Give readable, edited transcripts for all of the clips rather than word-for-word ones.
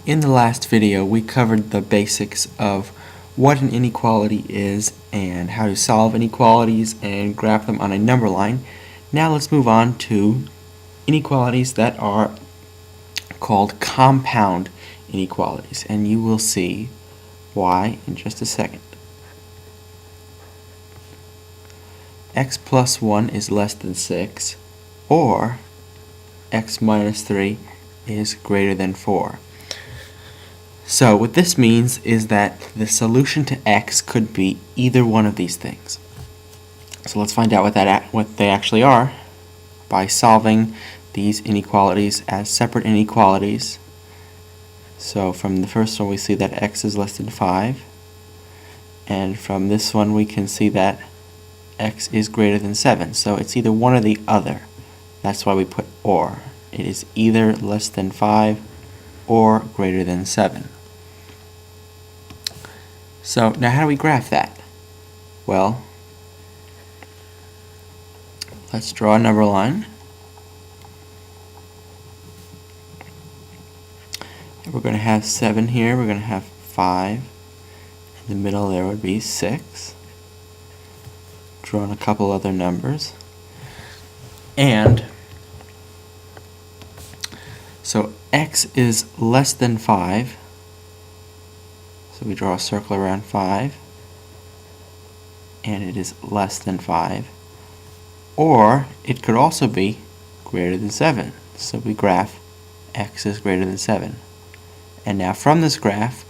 In the last video, we covered the basics of what an inequality is and how to solve inequalities and graph them on a number line. Now let's move on to inequalities that are called compound inequalities, and you will see why in just a second. X plus 1 is less than 6, or x minus 3 is greater than 4. So what this means is that the solution to x could be either one of these things. So let's find out what they actually are by solving these inequalities as separate inequalities. So from the first one we see that x is less than 5, and from this one we can see that x is greater than 7. So it's either one or the other. That's why we put or. It is either less than 5 or greater than 7. So now how do we graph that? Well, let's draw a number line. We're going to have 7 here, we're going to have 5. In the middle there would be 6. Drawing a couple other numbers. And so x is less than 5. So we draw a circle around 5. And it is less than 5. Or it could also be greater than 7. So we graph x is greater than 7. And now from this graph,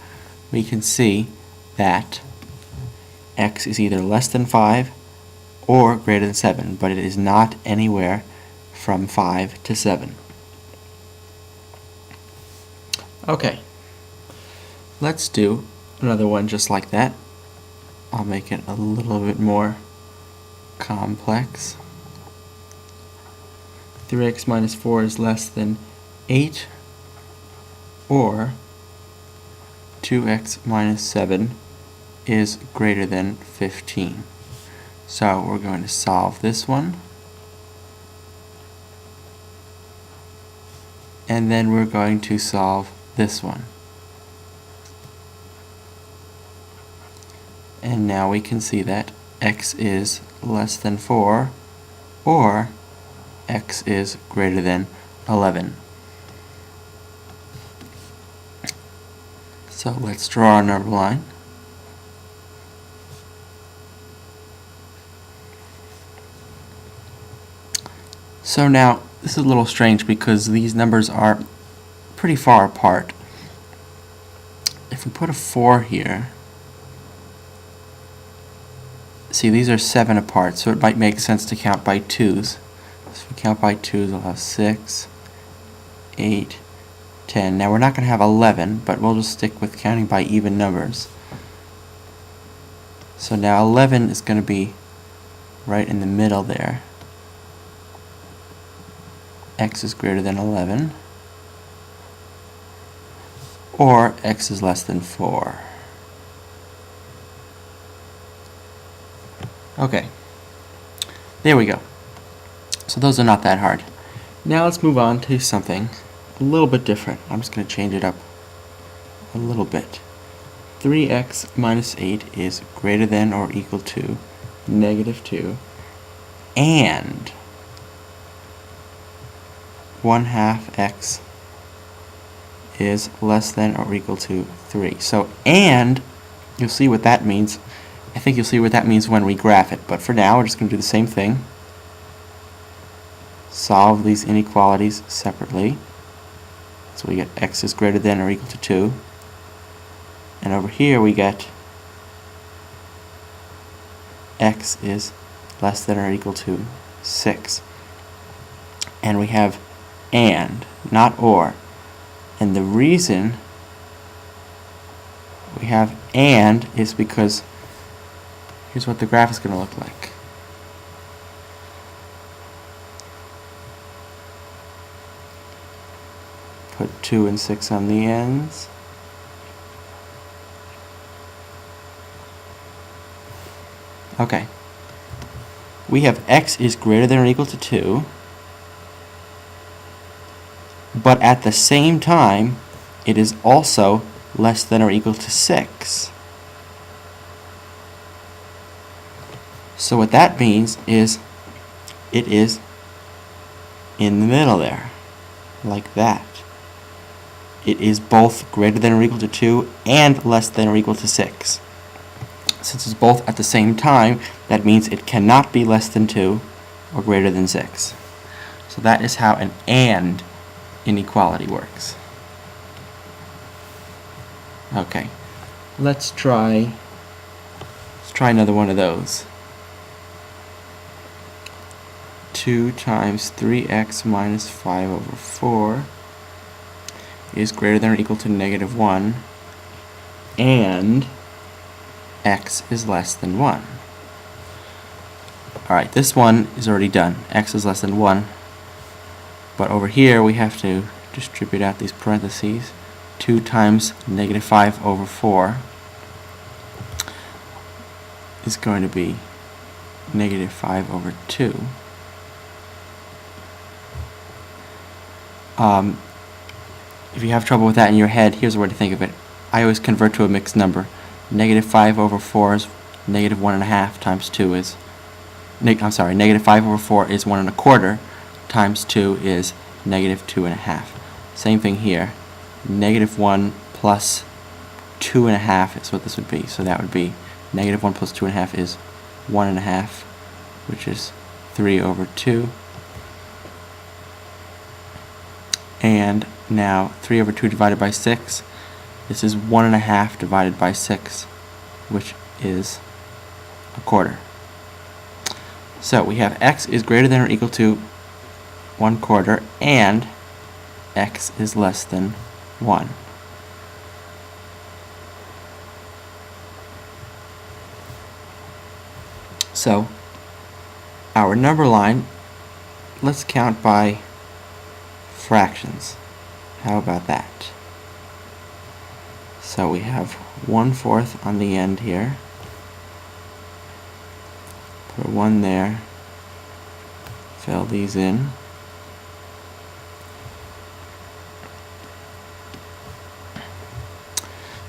we can see that x is either less than 5 or greater than 7, but it is not anywhere from 5 to 7. Okay, let's do another one just like that. I'll make it a little bit more complex. 3x minus 4 is less than 8, or 2x minus 7 is greater than 15. So we're going to solve this one, and then we're going to solve this one. And now we can see that x is less than 4, or x is greater than 11. So let's draw a number line. So now, this is a little strange because these numbers are pretty far apart. If we put a 4 here, see, these are 7 apart, so it might make sense to count by 2's. So if we count by 2's, we'll have 6, 8, 10. Now we're not going to have 11, but we'll just stick with counting by even numbers. So now 11 is going to be right in the middle there. X is greater than 11, or x is less than 4. Okay, there we go. So those are not that hard. Now let's move on to something a little bit different. I'm just going to change it up a little bit. 3x minus 8 is greater than or equal to negative 2, and 1/2 x is less than or equal to 3. So, and you'll see what that means. I think you'll see what that means when we graph it, but for now we're just going to do the same thing. Solve these inequalities separately. So we get x is greater than or equal to 2. And over here we get x is less than or equal to 6. And we have and, not or. And the reason we have and is because here's what the graph is going to look like. Put 2 and 6 on the ends. Okay. We have x is greater than or equal to 2, but at the same time it is also less than or equal to 6. So what that means is it is in the middle there, like that. It is both greater than or equal to 2 and less than or equal to 6. Since it's both at the same time, that means it cannot be less than 2 or greater than 6. So that is how an AND inequality works. Okay, let's try another one of those. 2 times 3x minus 5 over 4 is greater than or equal to negative 1, and x is less than 1. Alright, this one is already done. X is less than 1. But over here we have to distribute out these parentheses. 2 times negative 5 over 4 is going to be negative 5 over 2. If you have trouble with that in your head, here's a way to think of it. I always convert to a mixed number. Negative 5 over 4 is negative 1.5 times 2 is... negative 5 over 4 is 1 1/4 times 2 is negative 2.5. Same thing here. Negative 1 plus 2.5 is what this would be. So that would be negative 1 plus 2.5 is 1.5, which is 3 over 2. And now 3 over 2 divided by 6. This is 1.5 divided by 6, which is 1/4. So we have x is greater than or equal to 1/4 and x is less than 1. So our number line, let's count by fractions. How about that? So we have 1/4 on the end here. Put a 1 there. Fill these in.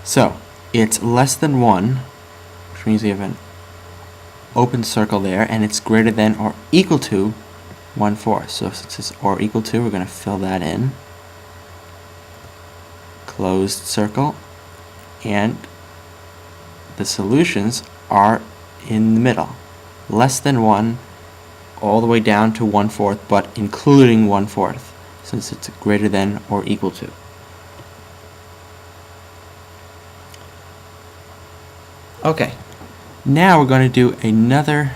So it's less than 1, which means we have an open circle there, and it's greater than or equal to 1/4. So since it's or equal to, we're going to fill that in. Closed circle, and the solutions are in the middle. Less than 1 all the way down to 1/4, but including 1/4, since it's greater than or equal to. Okay, now we're going to do another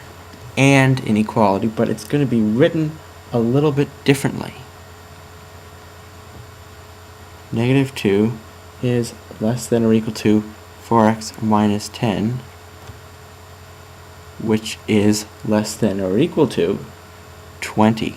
AND inequality, but it's going to be written a little bit differently. Negative 2 is less than or equal to 4x minus 10, which is less than or equal to 20.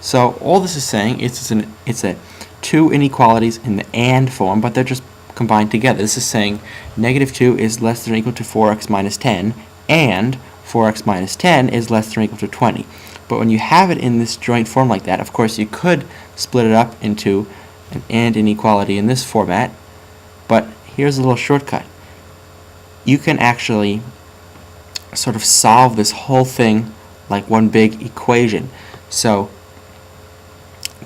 So all this is saying is it's a two inequalities in the AND form, but they're just combined together. This is saying negative 2 is less than or equal to 4x minus 10, and 4x minus 10 is less than or equal to 20. But when you have it in this joint form like that, of course you could split it up into an AND inequality in this format, but here's a little shortcut. You can actually sort of solve this whole thing like one big equation. So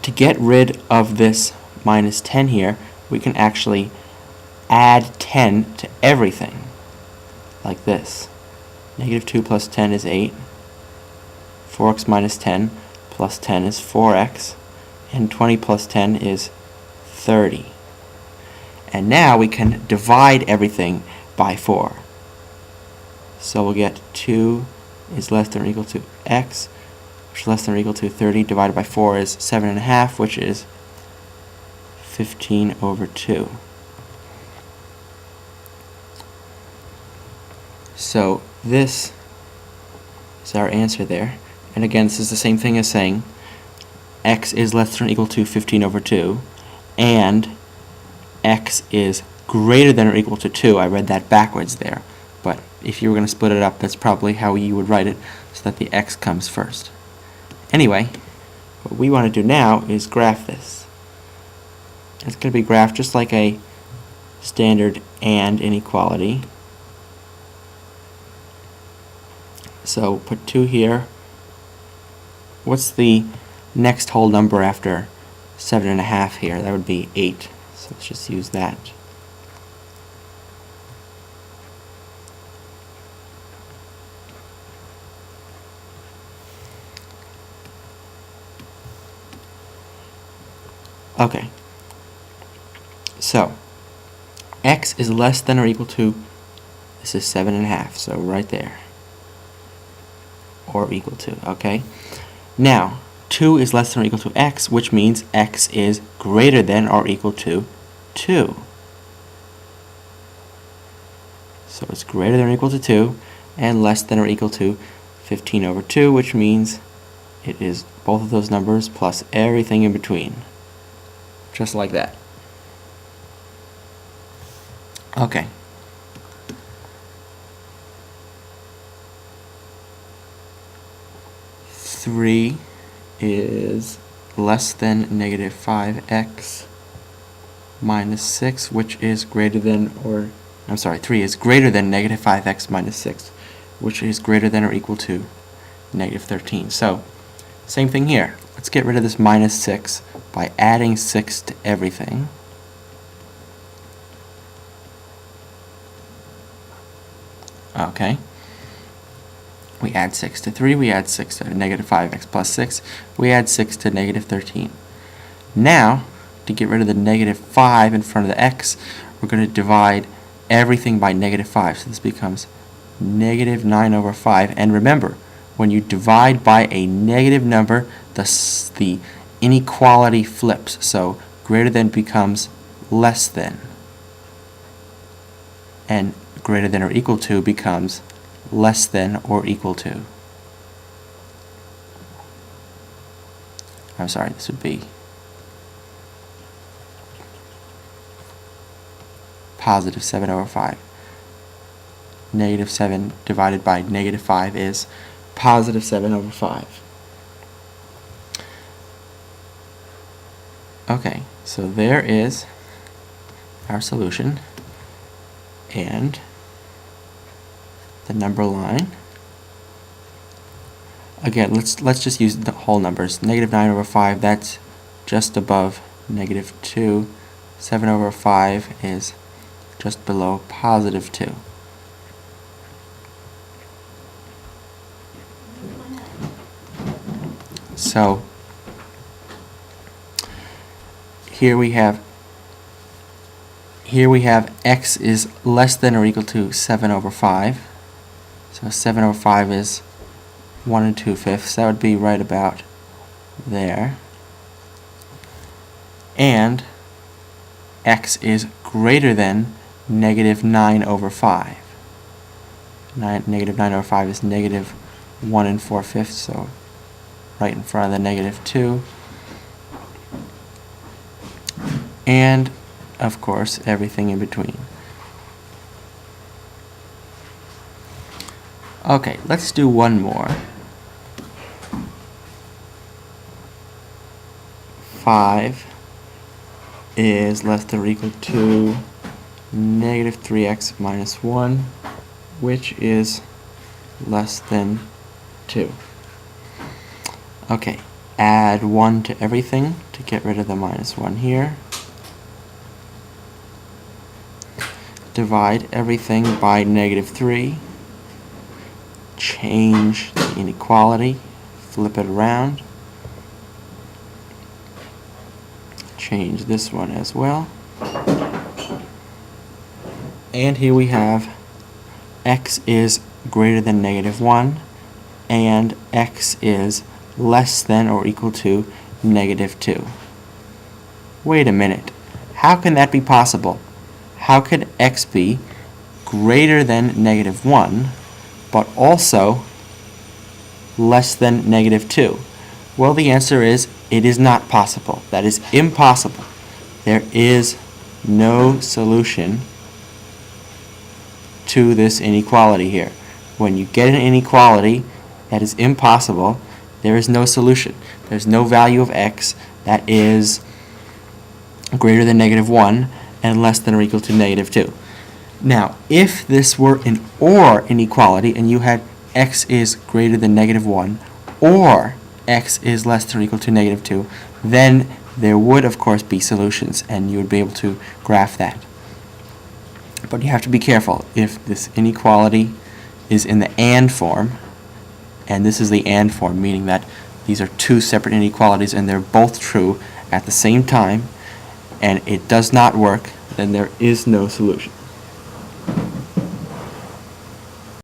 to get rid of this minus 10 here, we can actually add 10 to everything, like this. Negative 2 plus 10 is 8. 4x minus 10 plus 10 is 4x. And 20 plus 10 is 30. And now we can divide everything by 4. So we'll get 2 is less than or equal to x, which is less than or equal to 30 divided by 4 is 7.5, which is 15 over 2. So this is our answer there. And again, this is the same thing as saying x is less than or equal to 15 over 2, and x is greater than or equal to 2. I read that backwards there, but if you were going to split it up, that's probably how you would write it, so that the x comes first. Anyway, what we want to do now is graph this. It's going to be graphed just like a standard AND inequality. So put 2 here. What's the next whole number after 7.5 here? That would be 8. So let's just use that. Okay. So x is less than or equal to, this is 7.5, so right there. Or equal to, okay? Now, 2 is less than or equal to x, which means x is greater than or equal to 2. So it's greater than or equal to 2, and less than or equal to 15 over 2, which means it is both of those numbers plus everything in between. Just like that. Okay. Three is less than negative 5x minus 6, which is greater than, or, I'm sorry, 3 is greater than negative 5x minus 6, which is greater than or equal to negative 13. So, same thing here. Let's get rid of this minus 6 by adding 6 to everything. Okay. We add 6 to 3, we add 6 to negative 5x plus 6, we add 6 to negative 13. Now, to get rid of the negative 5 in front of the x, we're going to divide everything by negative 5. So this becomes negative 9 over 5. And remember, when you divide by a negative number, the inequality flips. So greater than becomes less than. And greater than or equal to becomes less than or equal to. I'm sorry, this would be positive 7 over 5. Negative 7 divided by negative 5 is positive 7 over 5. Okay, so there is our solution. And the number line. Again, let's just use the whole numbers. Negative 9 over 5, that's just above negative 2. 7 over 5 is just below positive 2. So here we have x is less than or equal to 7 over 5. So 7 over 5 is 1 2/5. That would be right about there. And x is greater than negative 9 over 5. Negative 9 over 5 is negative 1 4/5, so right in front of the negative 2. And, of course, everything in between. Okay, let's do one more. 5 is less than or equal to negative 3x minus 1, which is less than 2. Okay, add 1 to everything to get rid of the minus 1 here. Divide everything by negative 3. Change the inequality, flip it around. Change this one as well. And here we have x is greater than negative 1 and x is less than or equal to negative 2. Wait a minute. How can that be possible? How could x be greater than negative 1 but also less than negative 2? Well, the answer is it is not possible. That is impossible. There is no solution to this inequality here. When you get an inequality that is impossible, there is no solution. There's no value of x that is greater than negative 1 and less than or equal to negative 2. Now, if this were an OR inequality and you had x is greater than negative 1 or x is less than or equal to negative 2, then there would, of course, be solutions, and you would be able to graph that. But you have to be careful. If this inequality is in the AND form, and this is the AND form, meaning that these are two separate inequalities and they're both true at the same time, and it does not work, then there is no solution.